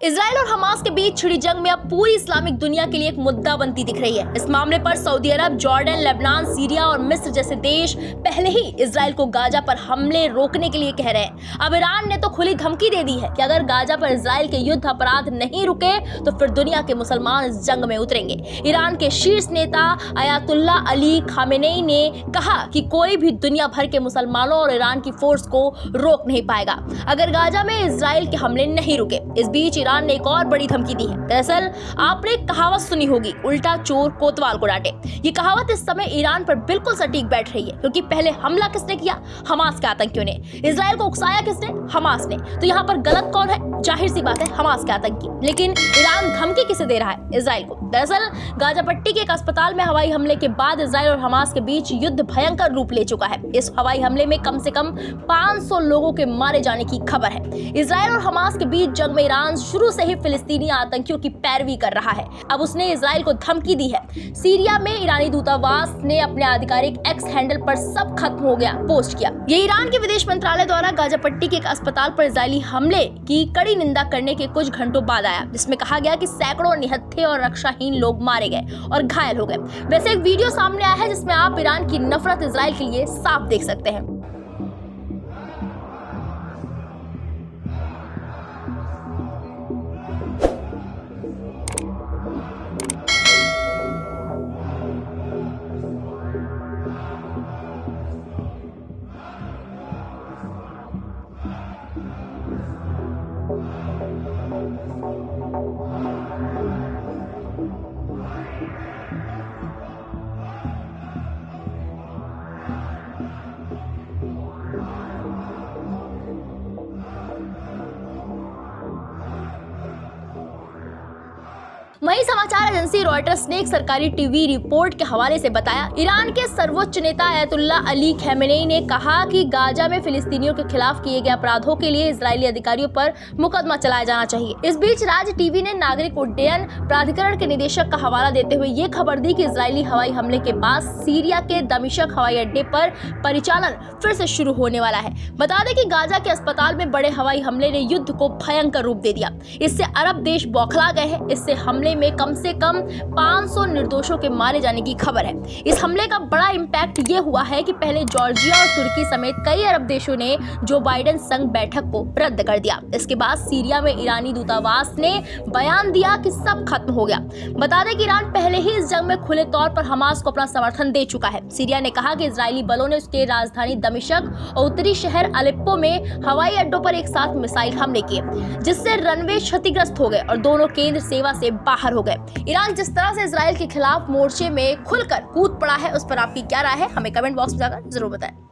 Israel और Hamas के बीच छिड़ी जंग में अब पूरी इस्लामिक दुनिया के लिए एक मुद्दा बनती दिख रही है। इस मामले पर सऊदी अरब, जॉर्डन, लेबनान, सीरिया और मिस्र जैसे देश पहले ही इजराइल को गाजा पर हमले रोकने के लिए कह रहे हैं। अब ईरान ने तो खुली धमकी दे दी है कि अगर गाजा पर इजराइल के युद्ध अपराध नहीं रुके तो फिर दुनिया के मुसलमान इस जंग में उतरेंगे। ईरान के शीर्ष नेता अयातुल्ला अली खामेनेई ने कहा कि कोई भी दुनिया भर के मुसलमानों और ईरान की फोर्स को रोक नहीं पाएगा अगर गाजा में इजराइल के हमले नहीं रुके। इस बीच ईरान ने एक और बड़ी धमकी दी है। दरअसल आपने एक कहावत सुनी होगी, उल्टा चोर कोतवाल को डांटे। ये कहावत इस समय ईरान पर बिल्कुल सटीक बैठ रही है, क्योंकि पहले हमला किसने किया? हमास के आतंकियों ने। इजराइल को उकसाया किसने? हमास ने। तो यहाँ पर गलत कौन है? जाहिर सी बात है, हमास के आतंकी। लेकिन ईरान धमकी किसे दे रहा है? इजराइल को। दरअसल गाजा पट्टी के एक अस्पताल में हवाई हमले के बाद इजराइल और हमास के बीच युद्ध भयंकर रूप ले चुका है। इस हवाई हमले में कम से कम 500 लोगों के मारे जाने की खबर है। इजराइल और हमास के बीच जंग में ईरान शुरू से ही फिलिस्तीनी आतंकियों की पैरवी कर रहा है। अब उसने इजराइल को धमकी दी है। सीरिया में ईरानी दूतावास ने अपने आधिकारिक एक्स हैंडल पर सब खत्म हो गया पोस्ट किया। ये ईरान के विदेश मंत्रालय द्वारा गाजा पट्टी के एक अस्पताल पर इजरायली हमले की कड़ी निंदा करने के कुछ घंटों बाद आया, जिसमें कहा गया कि सैकड़ों निहत्थे और रक्षाहीन लोग मारे गए और घायल हो गए। वैसे एक वीडियो सामने आया है जिसमें आप ईरान की नफरत इजराइल के लिए साफ देख सकते हैं। वहीं समाचार एजेंसी रॉयटर्स ने एक सरकारी टीवी रिपोर्ट के हवाले से बताया, ईरान के सर्वोच्च नेता अयातुल्ला अली खामेनेई ने कहा कि गाजा में फिलिस्तीनियों के खिलाफ किए गए अपराधों के लिए इजरायली अधिकारियों पर मुकदमा चलाया जाना चाहिए। इस बीच राज्य टीवी ने नागरिक उड्डयन प्राधिकरण के निदेशक का हवाला देते हुए ये खबर दी कि इजरायली हवाई हमले के बाद सीरिया के दमिश्क हवाई अड्डे पर परिचालन फिर से शुरू होने वाला है। बता दें कि गाजा के अस्पताल में बड़े हवाई हमले ने युद्ध को भयंकर रूप दे दिया। इससे अरब देश बौखला गए हैं। इससे हमले में कम से कम 500 निर्दोषों के मारे जाने की खबर है। इस हमले का बड़ा इम्पैक्ट ये हुआ है कि पहले जॉर्जिया और तुर्की समेत कई अरब देशों ने जो बाइडेन संग बैठक को रद्द कर दिया। इसके बाद सीरिया में ईरानी दूतावास ने बयान दिया कि सब खत्म हो गया। बता दें कि ईरान पहले ही इस जंग में खुले तौर पर हमास को अपना समर्थन दे चुका है। सीरिया ने कहा कि इजरायली बलों ने उसके राजधानी दमिश्क और उत्तरी शहर अलेप्पो में हवाई अड्डों पर एक साथ मिसाइल हमले किए, जिससे रनवे क्षतिग्रस्त हो गए और दोनों केंद्र सेवा से बाहर हो गए। ईरान जिस तरह से इजराइल के खिलाफ मोर्चे में खुलकर कूद पड़ा है, उस पर आपकी क्या राय है? हमें कमेंट बॉक्स में जाकर जरूर बताएं।